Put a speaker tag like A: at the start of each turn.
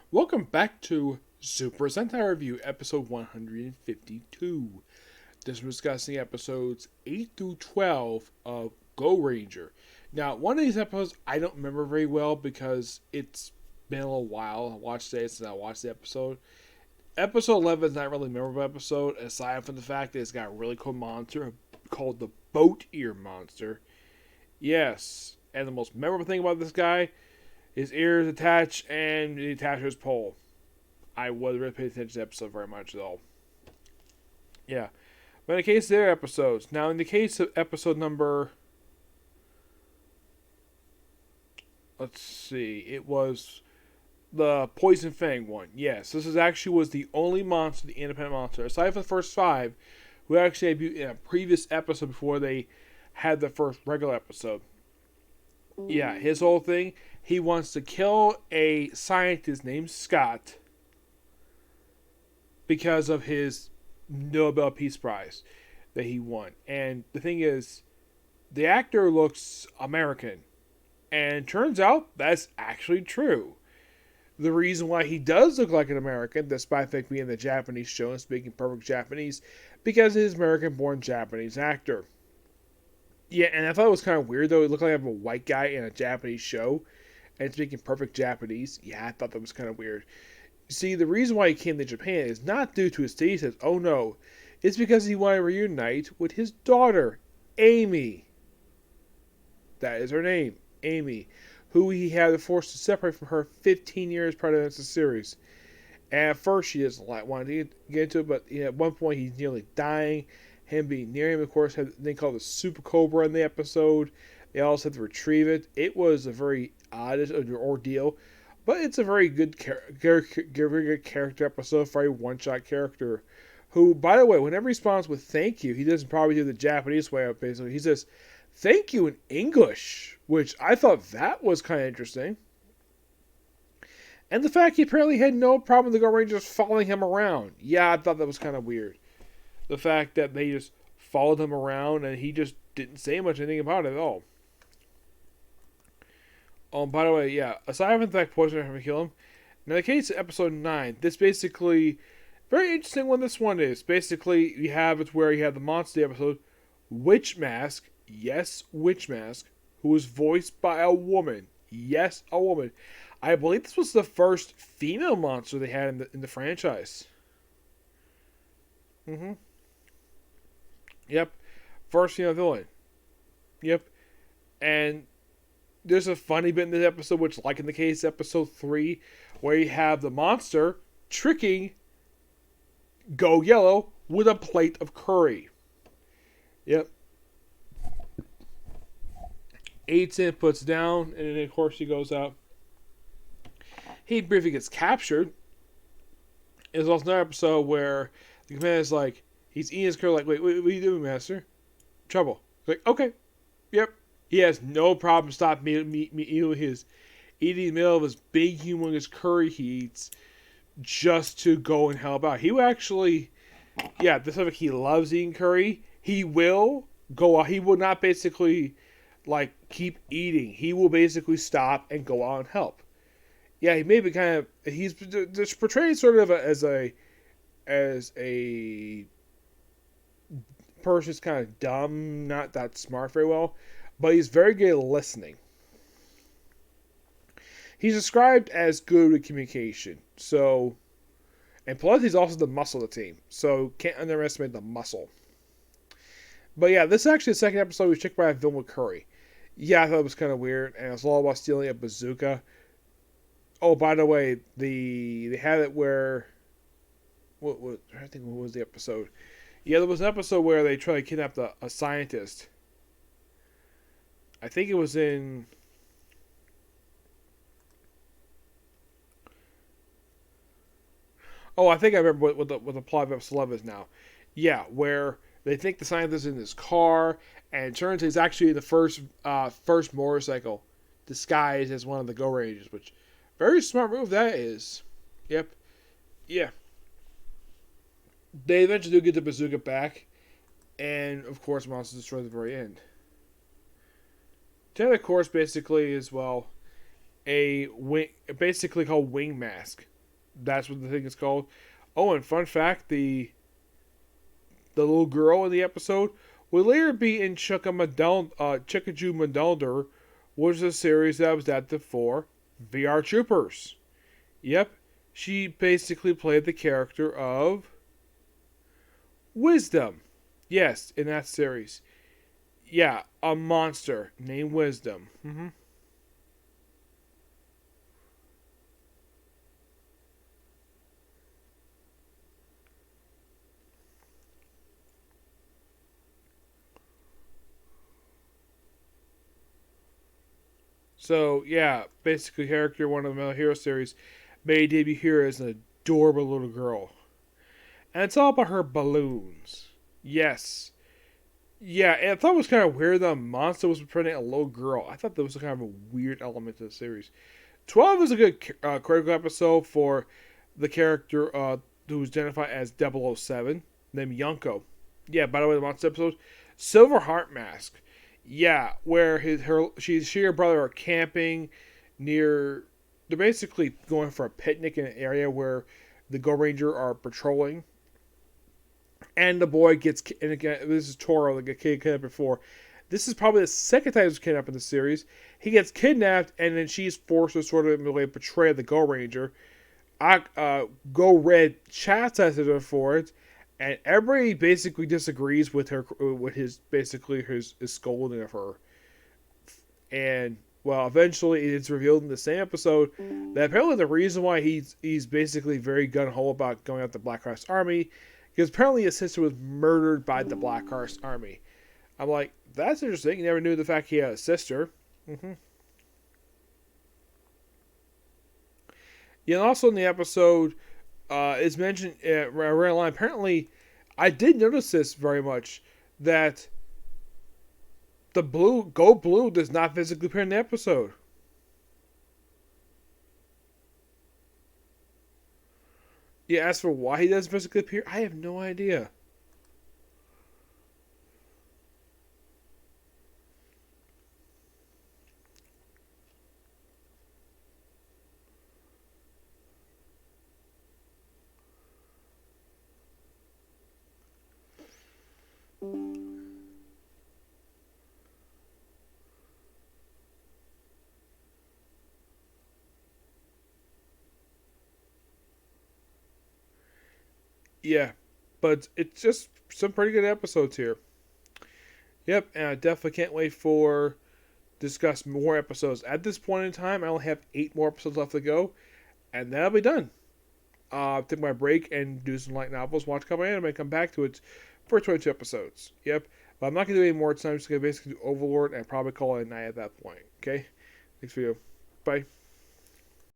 A: Welcome back to Super Sentai Review, episode 152. This was discussing episodes 8 through 12 of Gorenger. Now, one of these episodes I don't remember very well because it's been a little while. I watched it since I watched the episode. Episode 11 is not really a memorable episode, aside from the fact that it's got a really cool monster called the Boat Ear Monster. Yes, and the most memorable thing about this guy, his ears attached and he attached to his pole. I wasn't really paying attention to the episode very much, though. Yeah. But in the case of their episodes, now in the case of episode number, let's see, it was the Poison Fang one. Yes, this was the only monster, the independent monster, aside from the first five, who actually debuted in a previous episode before they had the first regular episode. Yeah, his whole thing, he wants to kill a scientist named Scott because of his Nobel Peace Prize that he won. And the thing is, the actor looks American. And turns out that's actually true. The reason why he does look like an American, despite the fact being the Japanese show and speaking perfect Japanese, because he's an American-born Japanese actor. Yeah, and I thought it was kind of weird, though. It looked like I'm a white guy in a Japanese show and speaking perfect Japanese. Yeah, I thought that was kind of weird. See, the reason why he came to Japan is not due to his thesis. Oh no, it's because he wanted to reunite with his daughter, Amy. That is her name, Amy, who he had the force to separate from her 15 years prior to the series. And at first, she doesn't want to get into it, but at one point, he's nearly dying. Him being near him, of course, had they called the Super Cobra in the episode. They also had to retrieve it. It was a very odd ordeal, but it's a very good character episode for a one-shot character. Who, by the way, whenever he responds with "thank you," he doesn't probably do the Japanese way of basically. He says "thank you" in English, which I thought that was kind of interesting. And the fact he apparently had no problem with the Gorengers following him around. Yeah, I thought that was kind of weird. The fact that they just followed him around and he just didn't say much anything about it at all. By the way, yeah, aside from the fact Poison having to kill him, in the case of episode 9, this basically, very interesting one this one is. Basically, you have it where you have the monster episode, Witch Mask, yes, Witch Mask, who was voiced by a woman. Yes, a woman. I believe this was the first female monster they had in the franchise. Mm-hmm. Yep. First female villain. Yep. And there's a funny bit in this episode, which, like in the case of episode 3, where you have the monster tricking Go Yellow with a plate of curry. Yep. Eats in, puts down, and then of course he goes out. He briefly gets captured. There's also another episode where the commander is like, he's eating his curry, like, wait, what are you doing, master? Trouble. He's like, okay. Yep. He has no problem stopping eating the middle of his big humongous curry he eats just to go and help out. He will actually, yeah, this is he loves eating curry. He will go out. He will not basically like keep eating. He will basically stop and go out and help. Yeah, he may be kind of he's just portrayed sort of as a person who's kind of dumb, not that smart very well, but he's very good at listening. He's described as good at communication. So, and plus he's also the muscle of the team. So can't underestimate the muscle. But yeah, this is actually the second episode we checked by a villain with curry. Yeah, I thought it was kind of weird, and it was all about stealing a bazooka. Oh, by the way, they had it where what was the episode? Yeah, there was an episode where they tried to kidnap a scientist. I think it was in. Oh, I think I remember what the plot of episode 11 is now. Yeah, where they think the scientist is in his car, and it turns out he's actually the first motorcycle disguised as one of the Go Rangers, which very smart move that is. Yep. Yeah. They eventually do get the bazooka back, and of course, monsters destroy at the very end. Ten, of course, basically is basically called Wing Mask. That's what the thing is called. Oh, and fun fact: the little girl in the episode would later be in Chikaju Madalder, which is a series that was adapted for VR Troopers. Yep, she basically played the character of Wisdom. Yes, in that series. Yeah, a monster named Wisdom. So yeah, basically, character one of the Metal Hero series made debut here as an adorable little girl, and it's all about her balloons. Yes, yeah, and I thought it was kind of weird that a monster was befriending a little girl. I thought that was kind of a weird element to the series. 12 is a good critical episode for the character who's identified as 007, named Yonko. Yeah, by the way, the monster episode, Silver Heart Mask. Yeah, where she and her brother are camping near. They're basically going for a picnic in an area where the Gorenger are patrolling, and the boy gets. And again, this is Toro, like a kid kidnapped before. This is probably the second time he's kidnapped in the series. He gets kidnapped, and then she's forced to sort of in a way betray the Gorenger. Go Red chastises her for it, and everybody basically disagrees with her, with his basically his scolding of her. And well, eventually it's revealed in the same episode that apparently the reason why he's basically very gun ho about going out the Black Heart's army, because apparently his sister was murdered by the Black Heart's army. I'm like, that's interesting. You never knew the fact he had a sister. Mm-hmm. Yeah, and also in the episode, it's mentioned around line. Apparently, I did notice this very much that the blue does not physically appear in the episode. Yeah, as for why he doesn't physically appear, I have no idea. Yeah, but it's just some pretty good episodes here. Yep, and I definitely can't wait for discuss more episodes. At this point in time, I only have 8 more episodes left to go, and that'll be done. Take my break and do some light novels, watch a couple anime, and come back to it for 22 episodes. Yep, but I'm not gonna do any more tonight. I'm just gonna basically do Overlord and probably call it a night at that point. Okay, next video. Bye.